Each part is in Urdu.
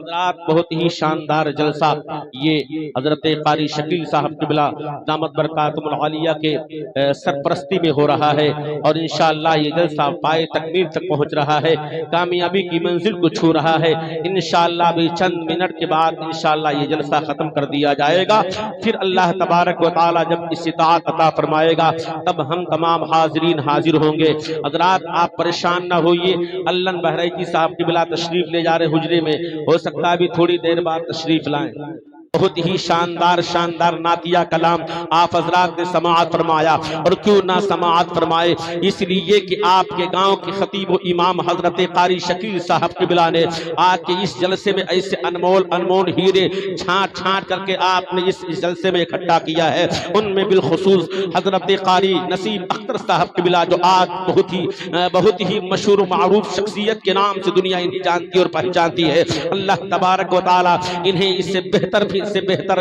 حضرات بہت ہی شاندار جلسہ یہ حضرت قاری شکیل صاحب قبلہ دامت برکاتہم العالیہ کے سرپرستی میں ہو رہا ہے، اور انشاءاللہ یہ جلسہ پائے تکمیل تک پہنچ رہا ہے، کامیابی کی منزل کو چھو رہا ہے۔ انشاءاللہ بھی چند منٹ کے بعد انشاءاللہ یہ جلسہ ختم کر دیا جائے گا، پھر اللہ تبارک و تعالی جب استطاعت عطا فرمائے گا تب ہم تمام حاضرین حاضر ہوں گے۔ حضرات آپ پریشان نہ ہوئیے، اللہ بہرائچی صاحب قبلہ تشریف لے جا رہے حجرے میں، ہو سکتا ہے ابھی تھوڑی دیر بعد تشریف لائیں۔ بہت ہی شاندار نعتیہ کلام آپ حضرات نے سماعت فرمایا، اور کیوں نہ سماعت فرمائے، اس لیے کہ آپ کے گاؤں کے خطیب و امام حضرت قاری شکیل صاحب قبلہ نے آج کے اس جلسے میں ایسے انمول ہیرے چھانٹ کر کے آپ نے اس جلسے میں اکٹھا کیا ہے۔ ان میں بالخصوص حضرت قاری نسیم اختر صاحب قبلہ جو آج بہت ہی مشہور و معروف شخصیت کے نام سے دنیا انہیں جانتی اور پہچانتی ہے۔ اللہ تبارک و تعالی انہیں اس سے بہتر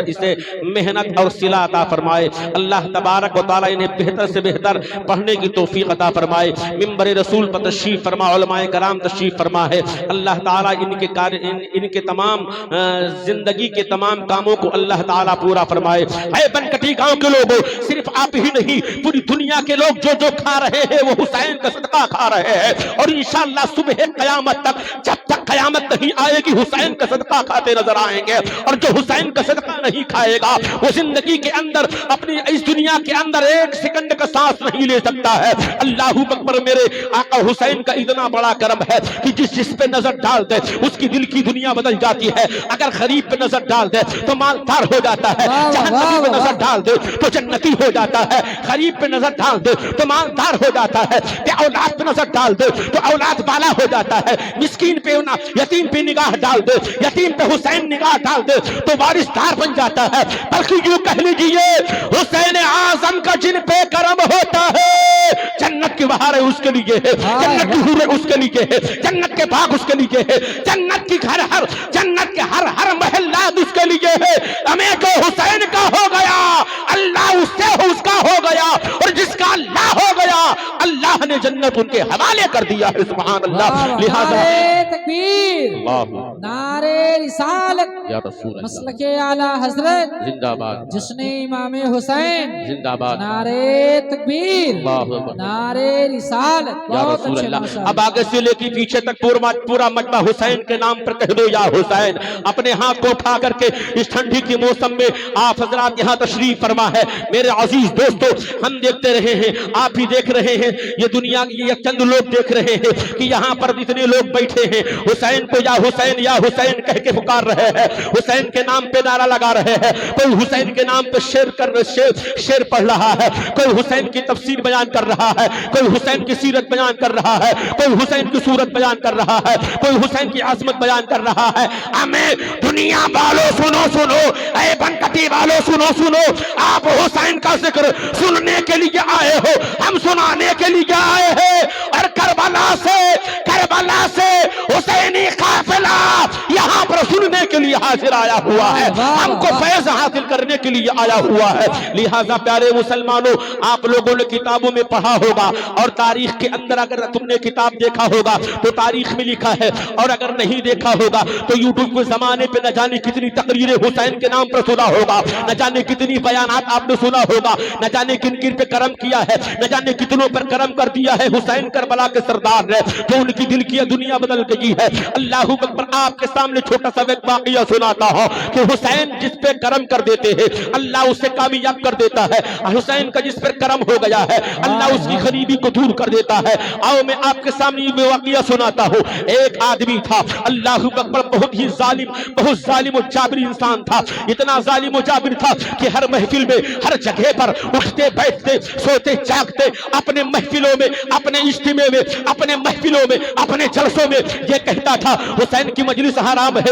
اسے محنت اور صلہ عطا فرمائے۔ اللہ تبارک و تعالی انہیں بہتر سے بہتر پڑھنے کی توفیق عطا فرمائے۔ منبر رسول پر تشریف فرما، علماء کرام تشریف فرما ہے۔ اللہ تعالی ان کے تمام زندگی کے تمام کاموں کو اللہ تعالی پورا فرمائے۔ اے بنکٹی گاؤں کے لوگوں، صرف آپ ہی نہیں، پوری دنیا کے لوگ جو کھا رہے ہیں وہ حسین کا صدقہ کھا رہے ہیں، اور انشاءاللہ صبح قیامت تک، جب تک قیامت نہیں آئے گی، حسین کا صدقہ کھاتے نظر آئیں گے۔ اور جو حسین کا صدقہ نہیں کھائے گا وہ زندگی کے اندر، اپنی اس دنیا کے اندر ایک سیکنڈ کا سانس نہیں لے سکتا ہے۔ اللہ اکبر، میرے آقا حسین کا اتنا بڑا کرم ہے کہ جس پہ نظر ڈال دے اس کی دل کی دنیا بدل جاتی ہے۔ اگر غریب پہ نظر ڈال دے تو مالدار ہو جاتا ہے، جہنمی پہ نظر ڈال دے تو جنتی ہو جاتا ہے، غریب پہ نظر ڈال دے تو مالدار ہو جاتا ہے، اولاد پہ نظر ڈال دے تو اولاد والا ہو جاتا ہے، مسکین پہ یتیم پہ نگاہ ڈال دے، یتیم پہ حسین نگاہ ڈال دے تو وارثدار بن جاتا ہے۔ بلکہ یوں کہہ لیجئے، حسین اعظم کا جن پہ کرم ہوتا ہے، جنت کی بہاریں اس کے لیے ہے، جنت کی حوریں اس کے لیے ہے، جنت کے باغ اس کے لیے ہے، جنت کے ہر محلات اس کے لیے ہے۔ ہمیں جو حسین کا ہو گیا اللہ اس سے اس کا ہو گیا، اور جس کا اللہ ہو گیا اللہ نے جنت ان کے حوالے کر دیا ہے۔ سبحان اللہ۔ لہذا نعرے تکبیر، نعرے رسالت، یا رسول اللہ، مسلک اعلی حضرت زندہ باد، جشن امام حسین، زندہ باد، نعرے تکبیر، نعرے رسالت۔ یا بہت رسول اچھے اللہ۔ ماشاءاللہ۔ اب آگے سے لے کے پیچھے تک پورا مجمع حسین کے نام پر کہہ دو یا حسین۔ اپنے ہاتھ کو اٹھا کر کے اس ٹھنڈی کے موسم میں آپ حضرات یہاں تشریف فرما ہے۔ میرے عزیز دوستو، ہم دیکھتے رہے ہیں، آپ بھی دیکھ رہے ہیں، یہ دنیا یہ چند لوگ دیکھ رہے ہیں کہ یہاں پر اتنے لوگ بیٹھے ہیں، حسین کو یا حسین کہہ کے پکار رہے ہیں، حسین کے نام پہ نعرہ لگا رہے ہیں، کوئی حسین کے نام پہ شعر پڑھ رہا ہے، کوئی حسین کی تفسیر بیان کر رہا ہے، کوئی حسین کی سیرت بیان کر رہا ہے، کوئی حسین کی صورت بیان کر رہا ہے، کوئی حسین کی عظمت بیان کر رہا ہے۔ ہمیں دنیا والوں سنو، اے بنکٹی والوں سنو، آپ حسین کا ذکر سننے کے لیے آئے ہو، ہم سنانے کے لیے آئے ہیں، اور کربلا سے حسینی قافلہ یہاں پر سننے کے لیے حاضر آیا ہوا ہے، ہم کو فیض حاصل کرنے کے لیے آیا ہوا ہے۔ لہذا پیارے مسلمانوں، آپ لوگوں نے کتابوں میں پڑھا ہوگا، اور تاریخ کے اندر اگر تم نے کتاب دیکھا ہوگا تو تاریخ میں لکھا ہے، اور اگر نہیں دیکھا ہوگا تو یوٹیوب کے زمانے پہ نہ جانے کتنی تقریریں حسین کے نام پر سنا ہوگا، نہ جانے کتنی بیانات آپ نے سنا ہوگا، نہ جانے کن پہ کرم کیا ہے، نہ جانے کتنوں پر کرم کر دیا ہے حسین کربلا کے سردار نے، جو ان کی دل کی دنیا بدل گئی ہے۔ اللہ اکبر، آپ کے سامنے چھوٹا سا ایک واقعہ سناتا ہوں کہ حسین جس پہ کرم کر دیتے ہیں اللہ اسے کامیاب کر دیتا ہے۔ حسین کا جس پر کرم ہو گیا ہے اللہ اس کی غریبی کو دور کر دیتا ہے۔ آؤ میں آپ کے سامنے یہ واقعہ سناتا ہوں۔ ایک آدمی تھا، اللہ اکبر، بہت ظالم و جابر انسان تھا، اتنا ظالم و جابر تھا کہ ہر محفل میں، ہر جگہ پر اٹھتے بیٹھتے سوتے جاگتے، اپنے محفلوں میں، اپنے اجتماع میں، اپنے محفلوں میں، اپنے جلسوں میں یہ کہتا تھا حسین کی مجلس حرام ہے،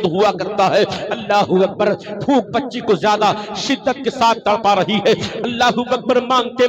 ساتھ ہوا کرتا ہے۔ اللہ اکبر، بھوک بچی کو زیادہ شدت کے ساتھ تڑپا رہی ہے۔ اللہ اکبر، مانگتے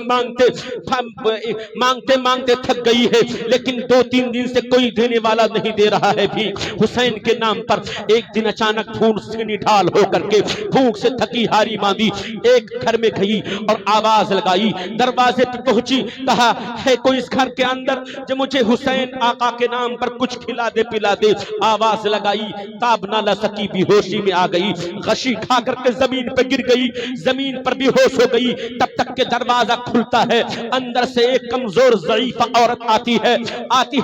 مانگتے تھک گئی ہے، لیکن 2-3 دن سے کوئی دینے والا نہیں دے رہا ہے بھی۔ حسین کے نام پر ایک دن اچانک بھوک سے نڈھال ہو کر کے بھوک سے تھکی ہاری ماندی ایک گھر میں گئی اور آواز لگائی، دروازے پہ پہنچی، کہا ہے کوئی اس گھر کے اندر جو مجھے حسین آقا کے نام پر کچھ کھلا دے پلا دے۔ آواز لگائی، تاب نہ لا سکی، بے ہوشی میں آ گئی، غشی کھا کر کے زمین پہ گر گئی، زمین پر بے ہوش ہو گئی۔ تب تک کہ دروازہ کھلتا ہے، اندر سے ایک کمزور ضعیف عورت آتی ہے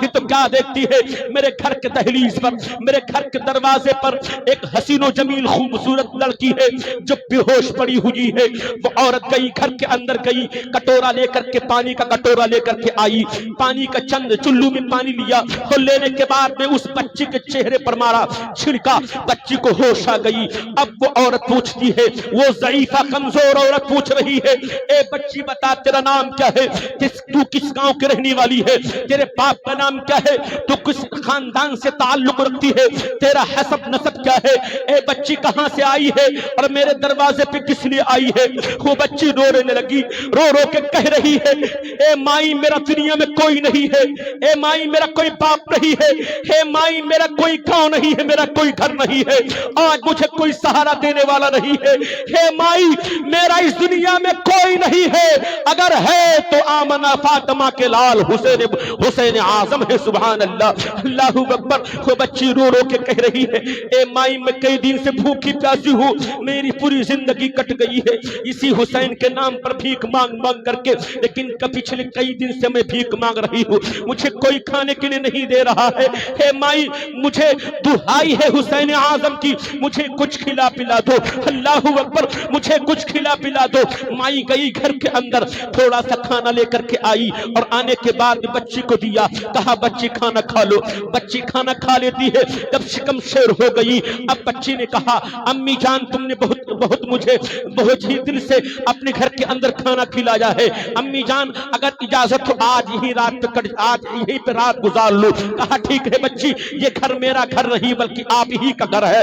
تو کیا دیکھتی ہے؟ میرے گھر کے دہلیز پر، میرے گھر کے دروازے پر ایک حسین و جمیل خوبصورت لڑکی ہے جو بے ہوش پڑی ہوئی ہے۔ وہ عورت گئی، گھر کے اندر گئی، کٹورا لے کر کے، پانی کا کٹورا لے کر کے آئی، پانی کا چند چلو میں پانی لیا اور لینے کے بعد میں اس بچی کے چہرے پر مارا، چھڑکا، بچی کو ہوش آ گئی۔ اب وہ عورت پوچھتی ہے، وہ ضعیفہ کمزور عورت پوچھ رہی ہے، اے بچی بتا تیرا نام کیا ہے؟ تو کس گاؤں کے رہنے والی ہے؟ تیرے باپ کا نام کیا ہے؟ تو کس خاندان سے تعلق رکھتی ہے؟ تیرا حسب نسب کیا ہے؟ اے بچی کہاں سے آئی ہے اور میرے دروازے پہ کس لیے آئی ہے؟ وہ بچی رونے لگی، رو کے کہہ رہی ہے، اے مائی میرا دنیا میں کوئی نہیں ہے، اے مائی میرا کوئی باپ نہیں ہے، اے مائی میرا کوئی گاؤں نہیں ہے، میرا کوئی گھر نہیں ہے، آج مجھے کوئی سہارا دینے والا نہیں ہے، اے مائی میرا اس دنیا میں کوئی نہیں ہے، اگر ہے تو آمنہ فاطمہ کے لال حسین اعظم ہے۔ سبحان اللہ، اللہ اکبر۔ وہ بچی رو کے کہہ رہی ہے، اے مائی میں کئی دن سے بھوکی پیاسی ہوں، میری پوری زندگی کٹ گئی ہے اسی حسین کے نام پر بھیک مانگ کر کے، لیکن پچھلے کئی دن سے میں بھیک مانگ رہی ہوں، مجھے کوئی کھانے کے لیے نہیں دے رہا ہے، اے مائی مجھے دہائی ہے حسین اعظم کی، مجھے کچھ کھلا پلا دو، اللہ اکبر، مجھے کچھ کھلا پلا دو۔ مائی گئی گھر کے اندر، تھوڑا سا کھانا لے کر کے آئی اور آنے کے بعد بچی کو دیا، کہا بچی کھانا کھا لو۔ بچی کھانا کھا لیتی ہے، جب شکم شیر ہو گئی، اب بچی نے کہا امی جان تم نے بہت مجھے بہت ہی دل سے اپنے گھر کے اندر کھانا کھلایا ہے، امی جان اگر اجازت ہو آج یہی پہ رات گزار لو۔ کہا ٹھیک ہے بچی، یہ گھر میرا گھر نہیں بلکہ آپ ہی کا گھر ہے،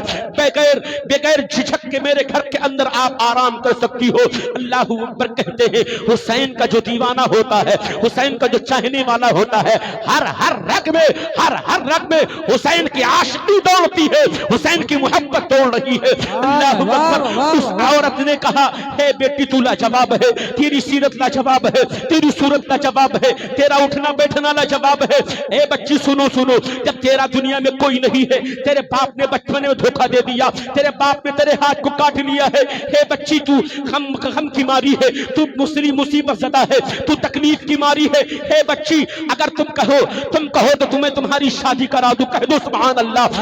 بغیر جھجک کے میرے گھر کے اندر آپ آرام کر سکتی ہو۔ اللہ اکبر کہتے ہیں حسین کا جو دیوانہ ہوتا ہے، حسین کا جو چاہنے والا ہوتا ہے، ہر رگ میں حسین کی عاشقی دوڑتی ہے، حسین کی محبت دوڑ رہی ہے۔ اللہ اکبر۔ اس عورت نے کہا اے بیٹی تو لاجواب ہے، تیری سیرت لاجواب ہے، تیری صورت لاجواب ہے، تیرا اٹھنا بیٹھنا لاجواب ہے، اے بچی سنو، جب تیرا دنیا میں کوئی نہیں ہے، تیرے باپ نے بچپن میں دھوکہ دے دیا، تیرے باپ نے تیرے ہاتھ کو کاٹ لیا ہے، اے بچی تو غم کی ماری ہے، تو مصیبت زدہ ہے، تو تکلیف کی ماری ہے، اے بچی اگر تم کہو تو تمہیں تمہاری شادی کرا دوں، کہہ دو سبحان اللہ،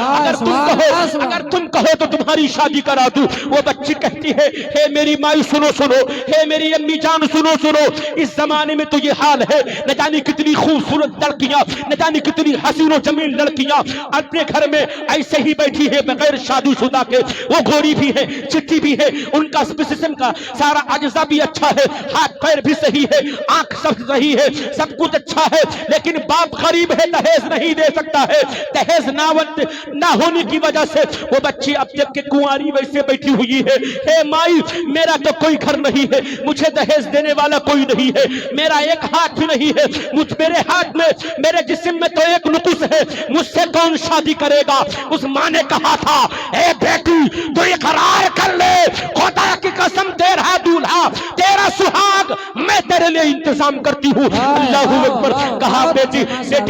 اگر تم کہو تو تمہاری شادی کرا دوں۔ وہ بچی کہتی ہے اے میری مائی سنو، اے میری امی جان سنو، اس زمانے میں تو یہ حال ہے، نہ جانے کتنی خوبصورت لڑکیاں، نہ جانے کتنی حسین و جمیل لڑکیاں اپنے گھر میں ایسے ہی بیٹھی ہے بغیر شادی شدہ کے، وہ گھوڑی بھی ہے، چٹھی بھی ہے، ان کا جسم کا سارا اجزا بھی اچھا ہے، ہاتھ پیر بھی صحیح ہے، آنکھ سب صحیح ہے، سب کچھ اچھا ہے، لیکن باپ غریب ہے، دہیز نہیں دے سکتا ہے، دہیز نہ ہونے کی وجہ سے وہ بچی اب جب کہ کنواری ویسے بیٹھی ہوئی ہے۔ اے مائی میرا تو کوئی گھر نہیں ہے، مجھے دہیز دینے والا کوئی نہیں ہے، میرا ایک ہاتھ بھی نہیں ہے، میرے ہاتھ میں، میرے جسم میں تو ایک نقص ہے، مجھ سے کون شادی کرے گا؟ اس ماں نے کہا تھا اے بیٹی تو اقرار کر لے، خدا کی قسم تیرا دولہا، تیرا سہاگ میں تیرے لیے انتظام کرتی ہوں۔ اللہ اکبر۔ کہا بیٹی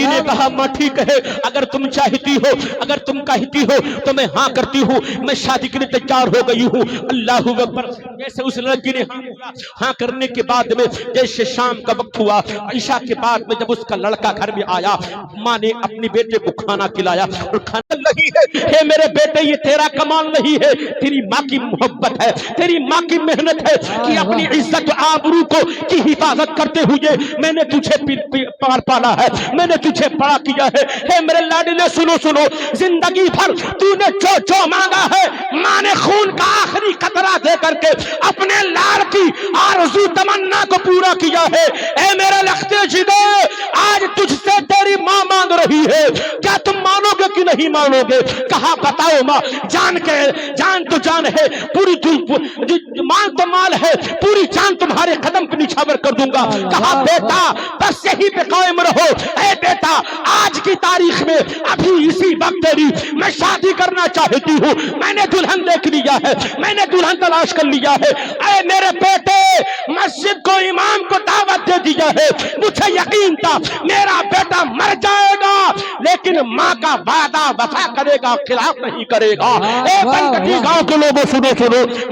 نے کہا ماں ٹھیک ہے، اگر تم چاہتی ہو، اگر تم کہتی ہو تو میں ہاں کرتی ہوں، میں شادی کے لیے تیار ہو گئی ہوں۔ اللہ اکبر۔ جیسے اس لڑکی نے ہاں کرنے کے بعد میں جیسے شام کا وقت ہوا، عشاء کے بعد میں جب اس کا لڑکا گھر میں آیا، ماں نے اپنے بیٹے کو کھانا کھلایا اور کھانا نہیں ہے، اے میرے بیٹے یہ تیرا کمال نہیں ہے، تیری ماں کی محبت ہے، تیری ماں کی محنت ہے کہ اپنی عزت آبرو کی حفاظت کرتے ہوئے میں نے تجھے پالا ہے، میں نے تجھے بڑا کیا ہے۔ اے میرے لاڈلے سنو، زندگی بھر تو نے جو مانگا ہے ماں نے خون کا آخری قطرہ دے کر کے اپنے لال کی آرزو تمنا کو پورا کیا ہے۔ اے میرے لختے جدے، آج تجھ سے تیری ماں مانگ رہی ہے، کیا تم مانو گے کہ نہیں مانو گے؟ کہا بتاؤ ماں، جان تو جان ہے، پوری مال تو مال ہے، پوری جان تمہارے قدم پہ نچھاور کر دوں گا۔ کہا بیٹا بس یہی پہ قائم رہو، اے بیٹا آج کی تاریخ میں ابھی اسی وقت تیری میں شادی کرنا چاہتی ہوں، میں نے دلہن دیکھ لیا ہے، میں نے دلہن تلاش کر لیا ہے۔ اے میرے بیٹے، مسجد کو امام کو دعوت دے دیا ہے، مجھے یقین تھا میرا بیٹا مر جائے گا لیکن ماں کا وعدہ وفا کرے گا، خلاف نہیں کرے گا۔ اے بنکٹی گاؤں کے لوگوں سنو،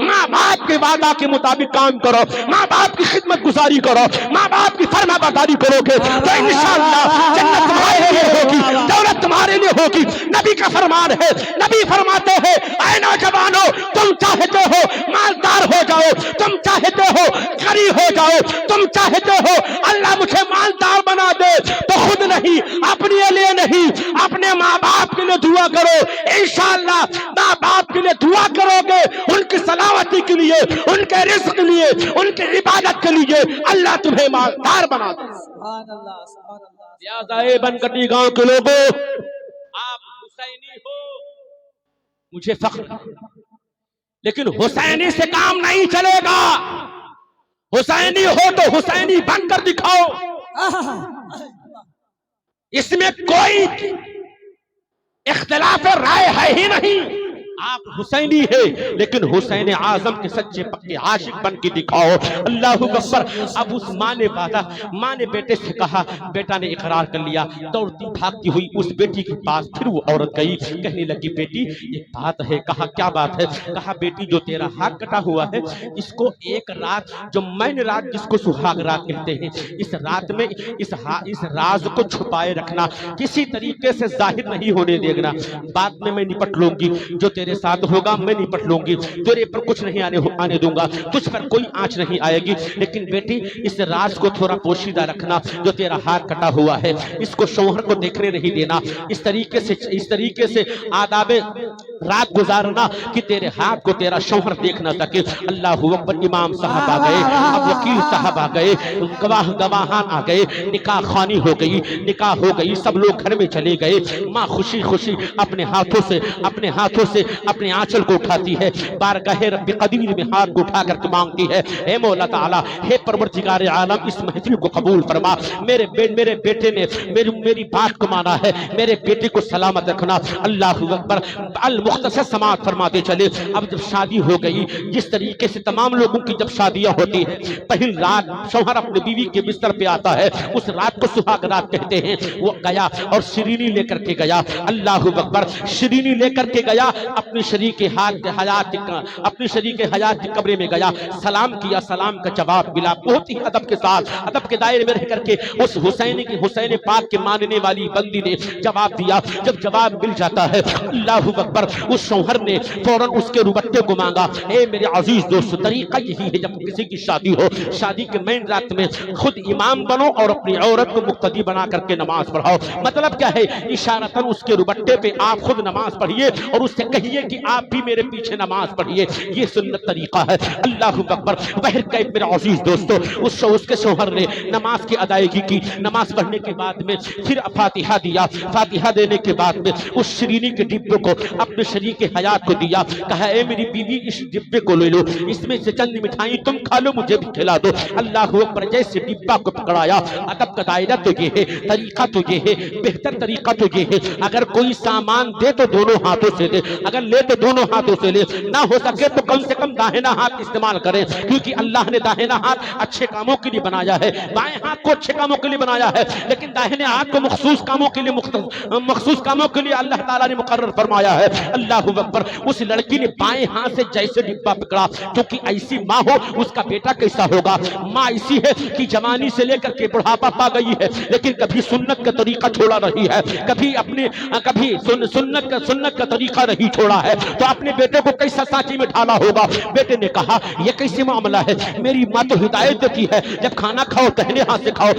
ماں باپ کے وعدہ کے مطابق کام کرو، ماں باپ کی خدمت گزاری کرو، ماں باپ کی فرما برداری کرو گے تو انشاءاللہ جنت تمہارے لیے ہوگی، دولت تمہارے لیے ہوگی۔ نبی کا فرمان ہے، نبی فرماتے ہیں اے نوجوانوں، تم چاہتے ہو مالدار ہو جاؤ، تم چاہتے ہو غنی ہو جاؤ، تم چاہتے ہو اللہ مجھے مالدار بنا دے تو خود نہیں، اپنے لیے نہیں، اپنے ماں باپ کے لیے دعا کرو۔ انشاءاللہ ماں باپ کے لیے دعا کرو گے، ان کی سلامتی کے لیے، ان کے رزق کے لیے، ان کی عبادت کے لیے اللہ تمہیں مالدار بنا دے۔ سبحان اللہ، سبحان اللہ۔ لہٰذا اے بنکٹی گاؤں کے لوگوں، آپ حسینی ہو مجھے فخر ہے، لیکن حسینی سے کام نہیں چلے گا۔ حسینی ہو تو حسینی بن کر دکھاؤ، اس میں کوئی اختلاف رائے ہے ہی نہیں۔ آپ حسینی ہے لیکن حسین اعظم کے سچے پکے عاشق بن کے دکھاؤ۔ اللہ اکبر۔ اب اس ماں نے بیٹے سے کہا، بیٹا نے اقرار کر لیا، دوڑتی بھاگتی ہوئی اس بیٹی کے پاس پھر وہ عورت گئی، کہنے لگی بیٹی ایک بات ہے۔ کہا کیا بات ہے؟ کہا بیٹی جو تیرا ہاتھ کٹا ہوا ہے اس کو ایک رات، جو میں نے رات جس کو سہاگ رات کہتے ہیں، اس رات میں اس راز کو چھپائے رکھنا، کسی طریقے سے ظاہر نہیں ہونے دینا، بعد میں نپٹ لوں گی، جو تیرے ساتھ ہوگا میں نپٹ لوں گی، تیرے پر کچھ نہیں آنے دوں گا، تجھ پر کوئی آنچ نہیں آئے گی، لیکن بیٹی اس راز کو تھوڑا پوشیدہ رکھنا، جو تیرا ہاتھ کٹا ہوا ہے اس کو شوہر کو دیکھنے نہیں دینا، اس طریقے سے آداب رات گزارنا کہ تیرے ہاتھ کو تیرا شوہر دیکھ نہ سکے۔ اللہ اکبر۔ امام صاحب آ گئے، اب وکیل صاحب آ گئے، گواہان آ گئے، نکاح خوانی ہو گئی، نکاح ہو گئی، سب لوگ گھر میں چلے گئے۔ ماں خوشی خوشی اپنے ہاتھوں سے اپنے آنچل کو اٹھاتی ہے، بارگاہ رب قدیر میں ہاتھ کو اٹھا کر کے مانگتی ہے، اے مولا تعالیٰ، ہے پروردگار عالم، اس محفل کو قبول فرما، میرے بیٹے نے میری بات کو مانا ہے، میرے بیٹے کو سلامت رکھنا۔ اللہ اکبر۔ المختصر سماعت فرماتے چلے۔ اب جب شادی ہو گئی، جس طریقے سے تمام لوگوں کی جب شادیاں ہوتی ہیں، پہلی رات شوہر اپنے بیوی کے بستر پہ آتا ہے، اس رات کو سہاگ رات کہتے ہیں، وہ گیا اور شرینی لے کر کے گیا۔ اللہ اکبر۔ شرینی لے کر کے گیا، اپنی شریک حیات کے قبر میں گیا، سلام کیا، سلام کا جواب ملا، بہت ہی ادب کے ساتھ، ادب کے دائرے میں رہ کر کے اس حسین پاک کے ماننے والی بندی نے جواب دیا۔ جب جواب مل جاتا ہے، اللہ اکبر، اس شوہر نے فوراً اس کے روبٹے کو مانگا۔ اے میرے عزیز دوست، طریقہ یہی ہے جب کسی کی شادی ہو، شادی کے مین رات میں خود امام بنو اور اپنی عورت کو مقتدی بنا کر کے نماز پڑھاؤ۔ مطلب کیا ہے؟ اشارتاً اس کے روبٹے پہ آپ خود نماز پڑھیے اور اس سے کہیے کہ آپ بھی میرے پیچھے نماز پڑھیے، یہ سنت طریقہ ہے۔ اللہ اکبر۔ بہر کیف میرے عزیز دوستو، اس کے شوہر نے نماز کی ادائیگی کی، نماز پڑھنے کے بعد میں پھر فاتحہ دیا، فاتحہ دینے کے بعد میں اس شرینی کے ڈبے کو اپنے شریک حیات کو دیا، کہا اے میری بیوی اس ڈبے کو لے لو، اس میں سے چند مٹھائی تم کھا لو، مجھے بھی کھلا دو۔ اللہ اکبر۔ جیسے ڈبا کو پکڑایا، ادب کا دائرہ تو یہ ہے، طریقہ تو یہ ہے، بہتر طریقہ تو یہ ہے، اگر کوئی سامان دے تو دونوں ہاتھوں سے دے، اگر لے تو دونوں ہاتھوں سے لے، نہ ہو سکے تو کم سے کم داہنا ہاتھ استعمال کریں، کیونکہ اللہ نے داہنا ہاتھ اچھے کاموں کے لیے بنایا ہے، بائیں ہاتھ کو اچھے کاموں کے لیے بنایا ہے، لیکن داہنے ہاتھ کو مخصوص کاموں کے لیے اللہ تعالیٰ نے مقرر فرمایا ہے۔ اللہ اکبر۔ اس لڑکی نے بائیں ہاتھ سے جیسے ڈبا پکڑا، کیونکہ ایسی ماں ہو اس کا بیٹا کیسا ہوگا؟ ماں ایسی ہے کہ جوانی سے لے کر کے بڑھاپا پا گئی ہے، لیکن کبھی سنت کا طریقہ چھوڑا رہی ہے، کبھی سنت کا طریقہ نہیں چھوڑا ہے، تو اپنے بیٹے کو کیسا سانچی میں ڈھالا ہوگا؟ بیٹے نے کہا یہ کیسے معاملہ ہے؟ میری ماں تو ہدایت دیتی ہے، جب کھانا کھاؤ داہنے ہاتھ سے کھاؤ،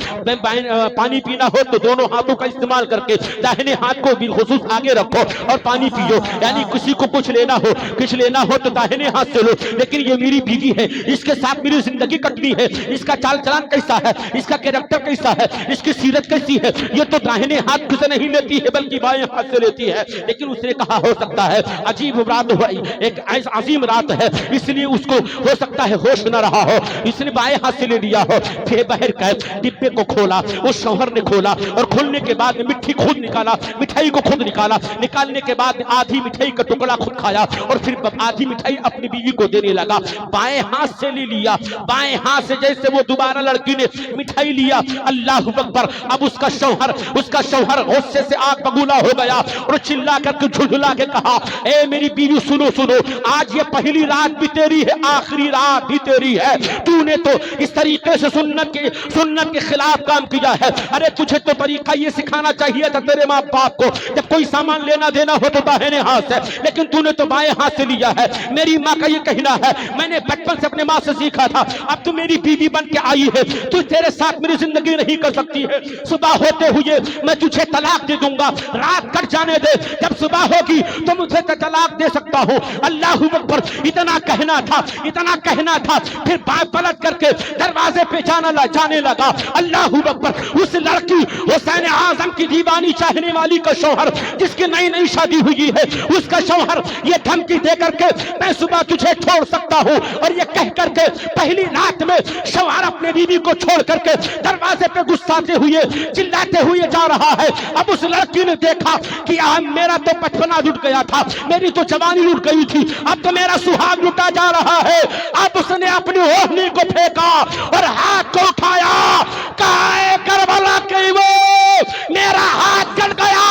پانی پینا ہو تو دونوں ہاتھوں کا استعمال کر کے داہنے ہاتھ کو بالخصوص آگے رکھو اور پانی پیو۔ یعنی کسی کو کچھ لینا ہو تو داہنے ہاتھ سے لو، لیکن یہ میری بیوی ہے، اس کے ساتھ میری زندگی کٹنی ہے، اس کا چال چلان کیسا ہے، اس کا کیریکٹر کیسا ہے، اس کی سیرت کیسی ہے، یہ تو داہنے ہاتھ سے نہیں لیتی ہے بلکہ بائیں ہاتھ سے لیتی ہے۔ لیکن اس نے کہا ہو سکتا ہے عجیب رات ہوئی، ایک عظیم رات ہے، اس لیے اس کو ہو سکتا ہے ہوش نہ رہا ہو، اس نے بائیں ہاتھ سے لے لیا ہو۔ پھر بہر قید ڈبے کو کھولا، اس شوہر نے کھولا، اور کھولنے کے بعد مٹھائی کو خود نکالا، نکالنے کے بعد آدھی مٹھائی کا ٹکڑا خود کھایا، اور پھر آدھی مٹھائی اپنی بیوی کو دینے لگا۔ بائیں ہاتھ سے لے لیا، بائیں ہاتھ سے جیسے وہ دوبارہ لڑکی نے مٹھائی لیا، اللہ اکبر، اب اس کا شوہر غصے سے آگ بگولا ہو گیا، اور چلا کر کے جھجلا کے کہا اے میری بیوی سنو، آج یہ پہلی رات بھی تیری ہے، آخری رات بھی تیری ہے، تو نے تو اس طریقے سے سنت کے خلاف کام کیا ہے۔ ارے تجھے تو طریقہ یہ سکھانا چاہیے تھا تیرے ماں باپ کو، جب کوئی سامان لینا دینا ہو تو داہنے ہاتھ سے، لیکن تو نے تو بائیں ہاتھ سے لیا ہے۔ میری ماں کا یہ کہنا ہے، میں نے بچپن سے اپنے ماں سے سیکھا تھا، اب تو میری بیوی بن کے آئی ہے، تو تیرے ساتھ میری زندگی نہیں کر سکتی ہے، صبح ہوتے ہوئے میں تجھے طلاق دے دوں گا، رات کٹ جانے دے، جب صبح ہوگی تو مجھے طلاق دے سکتا ہوں۔ اللہ اکبر، اتنا کہنا تھا، پھر بائیں پلٹ کر کے دروازے پہ جانے لگا۔ اللہ اکبر، اس لڑکی حسین اعظم کی دیوانی چاہنے والی کا شوہر، جس کی نئی شادی ہوئی ہے، اس کا شوہر یہ دھمکی دے کر کے میں صبح تجھے چھوڑ سکتا ہوں، اور یہ کہہ کر کے پہلی رات میں شوہر اپنے بیوی کو چھوڑ کر کے دروازے پہ گساتے ہوئے چلاتے ہوئے جا رہا ہے۔ اب اس لڑکی نے دیکھا کہ میرا تو بچپنا لٹ گیا تھا، میری تو جوانی لٹ گئی تھی، اب تو میرا سہاگ لٹا جا رہا ہے۔ اب اس نے اپنی اوڑھنی کو پھینکا اور ہاتھ کو اٹھایا، کہا اے کربلا کی وہ میرا ہاتھ جل گیا،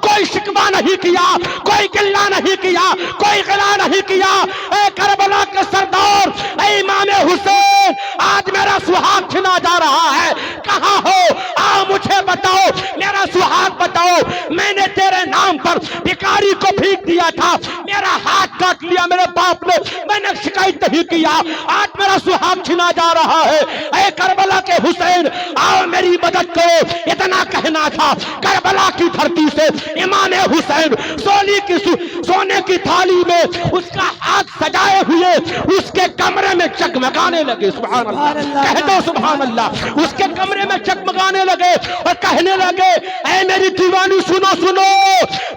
کوئی شکوہ نہیں کیا، کوئی گلہ نہیں کیا، کوئی غلا نہیں کیا۔ اے کربلا کے سردار، اے امام حسین، آج میرا سہاگ چھنا جا رہا ہے، کہاں ہو؟ آؤ مجھے بتاؤ، میرا سہاگ بتاؤ، میں نے تیرے نام پر بھکاری کو بھیک دیا تھا، میرا ہاتھ کاٹ لیا میرے باپ نے، میں نے شکایت نہیں کیا، آج میرا سہاگ چھنا جا رہا ہے۔ اے کربلا کے حسین، آؤ میری مدد کرو۔ اتنا کہنا تھا، کربلا کی دھرتی سے امام حسین سونے کی تھالی میں اس کا ہاتھ سجائے ہوئے اس کے کمرے میں چکمگانے لگے۔ سبحان اللہ، کہہ دو سبحان اللہ۔ اس کے کمرے میں چکمگانے لگے اور کہنے لگے اے میری دیوانی سنو،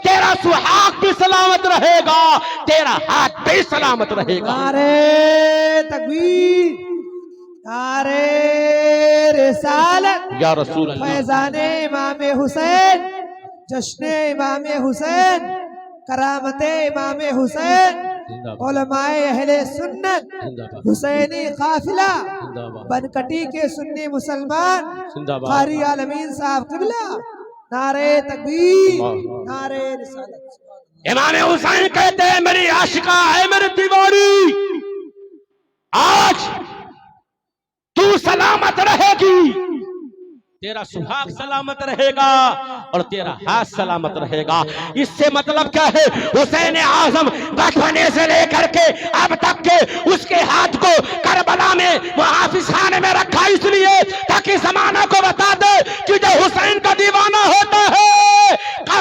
تیرا سہاگ بھی سلامت رہے گا، تیرا ہاتھ بھی سلامت رہے گا۔ نعرے تکبیر، نعرے رسالت، یا رسول اللہ، فیضان امام حسین، جشن امام حسین، کرامت امام حسین، علماء اہل سنت، حسینی قافلہ، بنکٹی کے سنی مسلمان، قاری عالمین صاحب قبلہ، نعرے تکبیر، نعرے رسالت۔ امام حسین کہتے ہیں میری عاشقہ ہے میری دیوانی، آج تو سلامت رہے گی، تیرا سہاگ سلامت رہے گا اور تیرا ہاتھ سلامت رہے گا۔ اس سے مطلب کیا ہے؟ حسین اعظم بچپنے سے لے کر کے اب تک کے اس کے ہاتھ کو کربلا میں محافظ خانے میں رکھا، اس لیے تاکہ زمانہ کو بتا دے کہ جو حسین کا دیوانہ ہوتا ہے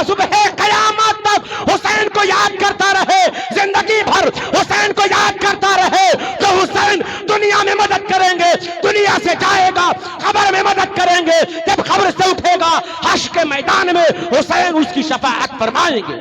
صبح قیامت تک حسین کو یاد کرتا رہے، زندگی بھر حسین کو یاد کرتا رہے، تو حسین دنیا میں مدد کریں گے، دنیا سے جائے گا، قبر میں مدد کریں گے، جب قبر سے اٹھے گا حشر کے میدان میں حسین اس کی شفاعت فرمائیں گے۔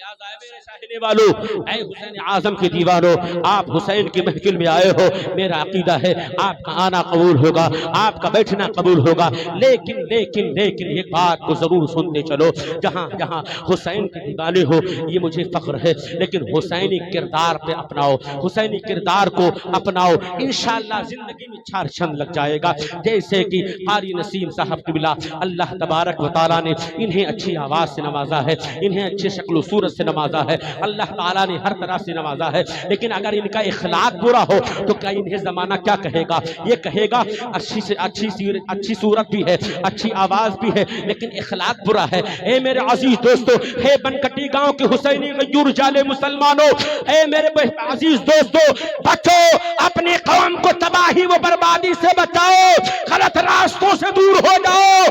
لہذا اے میرے چاہنے والوں، اے حسین اعظم کے دیوانوں، آپ حسین کی محفل میں آئے ہو، میرا عقیدہ ہے آپ کا آنا قبول ہوگا، آپ کا بیٹھنا قبول ہوگا، لیکن ایک بات کو ضرور سنتے چلو، جہاں جہاں حسین کے دیوانے ہو یہ مجھے فخر ہے، لیکن حسینی کردار پہ اپناؤ، حسینی کردار کو اپناؤ، انشاءاللہ زندگی میں چار چند لگ جائے گا۔ جیسے کہ قاری نسیم صاحب قبلہ، اللہ تبارک و تعالیٰ نے انہیں اچھی آواز سے نوازا ہے، انہیں اچھے شکل و صورت سے نوازا ہے، اللہ تعالیٰ نے ہر طرح سے نوازا ہے، لیکن اگر ان کا اخلاق برا ہو تو کیا انہیں زمانہ کیا کہے گا؟ یہ کہے گا اچھی صورت بھی ہے، اچھی آواز بھی ہے، لیکن اخلاق برا ہے۔ اے میرے عزیز دوستو، اے بنکٹی گاؤں کے حسینی غیور جالے مسلمانوں، اے میرے عزیز دوستو، بچو اپنی قوم کو تباہی و بربادی سے بچاؤ، غلط راستوں سے دور ہو جاؤ۔